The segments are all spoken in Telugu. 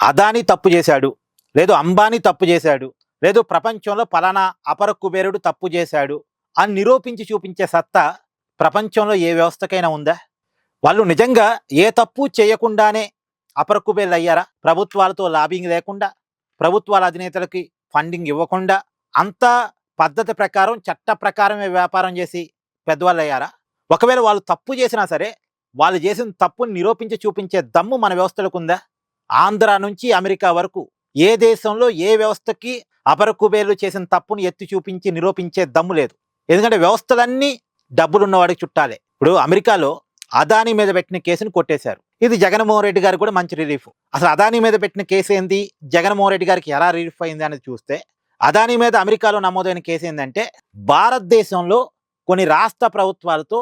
అదానీ తప్పు చేశాడు, లేదు అంబానీ తప్పు చేశాడు, లేదు ప్రపంచంలో పలానా అపర కుబేరుడు తప్పు చేశాడు అని నిరూపించి చూపించే సత్తా ప్రపంచంలో ఏ వ్యవస్థకైనా ఉందా? వాళ్ళు నిజంగా ఏ తప్పు చేయకుండానే అపర కుబేర్లు అయ్యారా? ప్రభుత్వాలతో లాబింగ్ లేకుండా, ప్రభుత్వాల అధినేతలకి ఫండింగ్ ఇవ్వకుండా, అంతా పద్ధతి ప్రకారం చట్ట ప్రకారమే వ్యాపారం చేసి పెద్దవాళ్ళు అయ్యారా? ఒకవేళ వాళ్ళు తప్పు చేసినా సరే వాళ్ళు చేసిన తప్పుని నిరూపించి చూపించే దమ్ము మన వ్యవస్థలకు ఉందా? ఆంధ్ర నుంచి అమెరికా వరకు ఏ దేశంలో ఏ వ్యవస్థకి అపర కుబేర్లు చేసిన తప్పుని ఎత్తి చూపించి నిరూపించే దమ్ము లేదు. ఎందుకంటే వ్యవస్థలన్నీ డబ్బులున్నవాడికి చుట్టాలే. ఇప్పుడు అమెరికాలో అదానీ మీద పెట్టిన కేసును కొట్టేశారు. ఇది జగన్మోహన్ రెడ్డి గారికి కూడా మంచి రిలీఫ్. అసలు అదానీ మీద పెట్టిన కేసు ఏంది, జగన్మోహన్ రెడ్డి గారికి ఎలా రిలీఫ్ అయింది అనేది చూస్తే, అదానీ మీద అమెరికాలో నమోదైన కేసు ఏంటంటే, భారతదేశంలో కొన్ని రాష్ట్ర ప్రభుత్వాలతో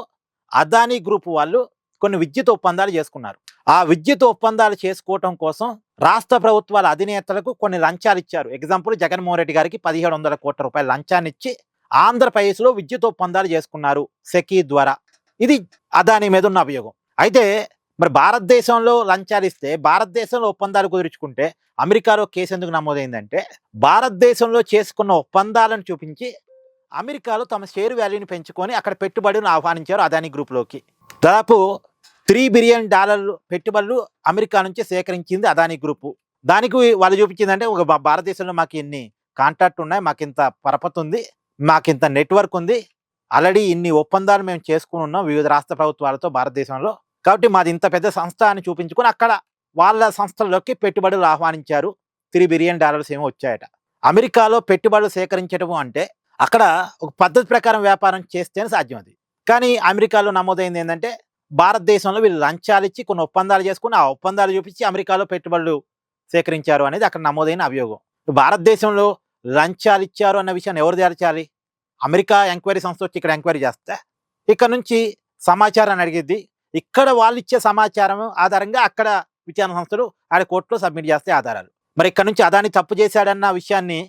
అదానీ గ్రూప్ వాళ్ళు కొన్ని విద్యుత్ ఒప్పందాలు చేసుకున్నారు. ఆ విద్యుత్ ఒప్పందాలు చేసుకోవటం కోసం రాష్ట్ర ప్రభుత్వాల అధినేతలకు కొన్ని లంచాలు ఇచ్చారు. ఎగ్జాంపుల్, జగన్మోహన్ రెడ్డి గారికి 1700 కోట్ల రూపాయల లంచాన్ని ఇచ్చి ఆంధ్రప్రదేశ్లో విద్యుత్ ఒప్పందాలు చేసుకున్నారు సెకీ ద్వారా. ఇది అదానీ మీద ఉన్న అభియోగం. అయితే మరి భారతదేశంలో లంచాలు ఇస్తే, భారతదేశంలో ఒప్పందాలు కుదుర్చుకుంటే అమెరికాలో కేసు ఎందుకు నమోదైందంటే, భారతదేశంలో చేసుకున్న ఒప్పందాలను చూపించి అమెరికాలో తమ షేర్ వాల్యూని పెంచుకొని అక్కడ పెట్టుబడులను ఆహ్వానించారు అదానీ గ్రూప్లోకి. దాదాపు $3 బిలియన్ పెట్టుబడులు అమెరికా నుంచి సేకరించింది అదానీ గ్రూపు. దానికి వాళ్ళు చూపించిందంటే, ఒక భారతదేశంలో మాకు ఇన్ని కాంట్రాక్ట్ ఉన్నాయి, మాకు ఇంత పరపతి ఉంది, మాకు ఇంత నెట్వర్క్ ఉంది, ఆల్రెడీ ఇన్ని ఒప్పందాలు మేము చేసుకుని ఉన్నాం వివిధ రాష్ట్ర ప్రభుత్వాలతో భారతదేశంలో, కాబట్టి మాది ఇంత పెద్ద సంస్థ అని చూపించుకొని అక్కడ వాళ్ళ సంస్థల్లోకి పెట్టుబడులు ఆహ్వానించారు. $3 బిలియన్ ఏమో వచ్చాయట. అమెరికాలో పెట్టుబడులు సేకరించడం అంటే అక్కడ ఒక పద్ధతి ప్రకారం వ్యాపారం చేస్తేనే సాధ్యం అది. కానీ అమెరికాలో నమోదైంది ఏంటంటే, భారతదేశంలో వీళ్ళు లంచాలు ఇచ్చి కొన్ని ఒప్పందాలు చేసుకుని ఆ ఒప్పందాలు చూపించి అమెరికాలో పెట్టుబడులు సేకరించారు అనేది అక్కడ నమోదైన అభియోగం. భారతదేశంలో లంచాలు ఇచ్చారు అన్న విషయాన్ని ఎవరు తేల్చాలి? అమెరికా ఎంక్వైరీ సంస్థ వచ్చి ఇక్కడ ఎంక్వైరీ చేస్తే ఇక్కడ నుంచి సమాచారాన్ని అడిగిద్ది. ఇక్కడ వాళ్ళు ఇచ్చే సమాచారం ఆధారంగా అక్కడ విచారణ సంస్థలు ఆడ కోర్టులో సబ్మిట్ చేస్తే ఆధారాలు. మరి ఇక్కడ నుంచి అదాని తప్పు చేశాడన్న విషయాన్ని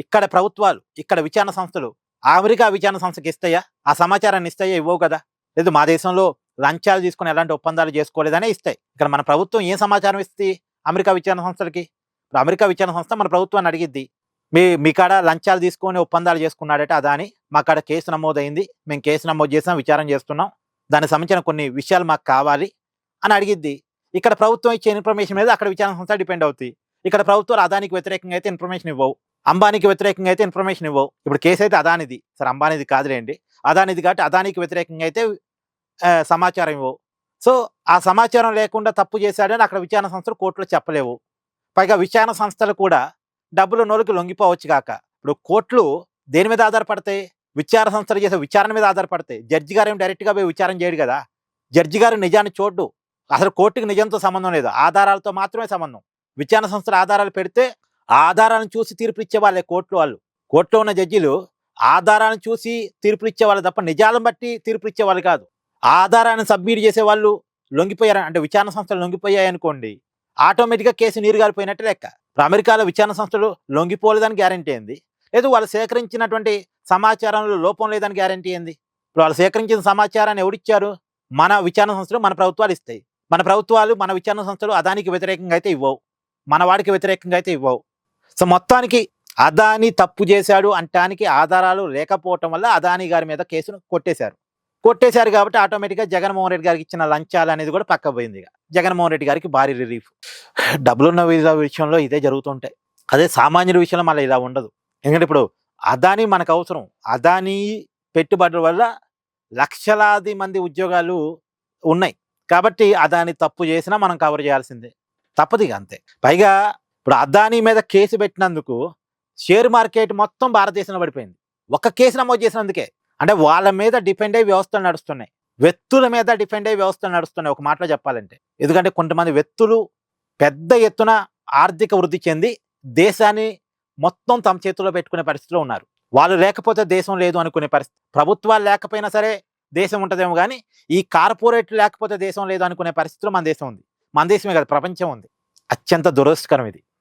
ఇక్కడ ప్రభుత్వాలు, ఇక్కడ విచారణ సంస్థలు అమెరికా విచారణ సంస్థకి ఇస్తాయా? ఆ సమాచారాన్ని ఇస్తాయా? ఇవ్వవు కదా. లేదు, మా దేశంలో లంచాలు తీసుకుని ఎలాంటి ఒప్పందాలు చేసుకోలేదనే ఇస్తాయి. ఇక్కడ మన ప్రభుత్వం ఏం సమాచారం ఇస్తుంది అమెరికా విచారణ సంస్థలకి? అమెరికా విచారణ సంస్థ మన ప్రభుత్వాన్ని అడిగిద్ది, మీ కాడ లంచాలు తీసుకొని ఒప్పందాలు చేసుకున్నాడట అదాని, మా కాడ కేసు నమోదైంది, మేము కేసు నమోదు చేసాం, విచారణ చేస్తున్నాం, దానికి సంబంధించిన కొన్ని విషయాలు మాకు కావాలి అని అడిగిద్ది. ఇక్కడ ప్రభుత్వం ఇచ్చే ఇన్ఫర్మేషన్ మీద అక్కడ విచారణ సంస్థ డిపెండ్ అవుతాయి. ఇక్కడ ప్రభుత్వాలు అదానికి వ్యతిరేకంగా అయితే ఇన్ఫర్మేషన్ ఇవ్వవు, అంబానీకి వ్యతిరేకంగా అయితే ఇన్ఫర్మేషన్ ఇవ్వవు. ఇప్పుడు కేసు అయితే అదానిది, సరే అంబానీది కాదులేండి, అదానిది కాబట్టి అదానికి వ్యతిరేకంగా అయితే సమాచారం ఇవ్వవు. సో ఆ సమాచారం లేకుండా తప్పు చేశాడని అక్కడ విచారణ సంస్థలు కోర్టులో చెప్పలేవు. పైగా విచారణ సంస్థలు కూడా డబ్బులు నోలుకి లొంగిపోవచ్చు కాక. ఇప్పుడు కోర్టులు దేని మీద ఆధారపడతాయి? విచారణ సంస్థలు చేసే విచారణ మీద ఆధారపడతాయి. జడ్జి గారు ఏం డైరెక్ట్గా పోయి విచారణ చేయడు కదా. జడ్జి గారు నిజాన్ని చూడ్డు. అసలు కోర్టుకి నిజంతో సంబంధం లేదు, ఆధారాలతో మాత్రమే సంబంధం. విచారణ సంస్థలు ఆధారాలు పెడితే ఆ ఆధారాలను చూసి తీర్పు ఇచ్చే వాళ్ళే కోర్టులు వాళ్ళు. కోర్టులో ఉన్న జడ్జిలు ఆధారాలను చూసి తీర్పులు ఇచ్చేవాళ్ళు తప్ప నిజాలను బట్టి తీర్పులు ఇచ్చేవాళ్ళు కాదు. ఆధారాన్ని సబ్మిట్ చేసే వాళ్ళు లొంగిపోయారు అంటే, విచారణ సంస్థలు లొంగిపోయాయి అనుకోండి, ఆటోమేటిక్గా కేసు నీరు గారిపోయినట్టు లెక్క. ఇప్పుడు అమెరికాలో విచారణ సంస్థలు లొంగిపోలేదని గ్యారంటీ ఏంది? లేదు, వాళ్ళు సేకరించినటువంటి సమాచారంలో లోపం లేదని గ్యారంటీ ఏంది? ఇప్పుడు వాళ్ళు సేకరించిన సమాచారాన్ని ఎవరిచ్చారు? మన విచారణ సంస్థలు, మన ప్రభుత్వాలు ఇస్తాయి. మన ప్రభుత్వాలు, మన విచారణ సంస్థలు అదానికి వ్యతిరేకంగా అయితే ఇవ్వవు, మన వాడికి వ్యతిరేకంగా అయితే ఇవ్వవు. సో మొత్తానికి అదాని తప్పు చేశాడు అంటానికి ఆధారాలు లేకపోవటం వల్ల అదాని గారి మీద కేసును కొట్టేశారు కాబట్టి ఆటోమేటిక్గా జగన్మోహన్ రెడ్డి గారికి ఇచ్చిన లంచాలు అనేది కూడా పక్క పోయింది. జగన్మోహన్ రెడ్డి గారికి భారీ రిలీఫ్. డబ్బులున్న విషయంలో ఇదే జరుగుతుంటాయి, అదే సామాన్యుల విషయంలో మళ్ళీ ఇలా ఉండదు. ఎందుకంటే ఇప్పుడు అదాని మనకు అవసరం. అదాని పెట్టుబడుల వల్ల లక్షలాది మంది ఉద్యోగాలు ఉన్నాయి కాబట్టి అదాని తప్పు చేసినా మనం కవర్ చేయాల్సిందే, తప్పదు ఇక అంతే. పైగా ఇప్పుడు అదాని మీద కేసు పెట్టినందుకు షేర్ మార్కెట్ మొత్తం భారతదేశంలో పడిపోయింది. ఒక్క కేసు నమోదు చేసినందుకే. అంటే వాళ్ళ మీద డిపెండ్ అయ్యి వ్యవస్థలు నడుస్తున్నాయి, వ్యక్తుల మీద డిపెండ్ అయ్యి వ్యవస్థలు నడుస్తున్నాయి ఒక మాటలో చెప్పాలంటే. ఎందుకంటే కొంతమంది వ్యక్తులు పెద్ద ఎత్తున ఆర్థిక వృద్ధి చెంది దేశాన్ని మొత్తం తమ చేతుల్లో పెట్టుకునే పరిస్థితిలో ఉన్నారు. వాళ్ళు లేకపోతే దేశం లేదు అనుకునే పరిస్థితి. ప్రభుత్వాలు లేకపోయినా సరే దేశం ఉంటుందేమో కానీ ఈ కార్పొరేట్లు లేకపోతే దేశం లేదు అనుకునే పరిస్థితిలో మన దేశం ఉంది. మన దేశమే కాదు, ప్రపంచం ఉంది. అత్యంత దురదృష్టకరం ఇది.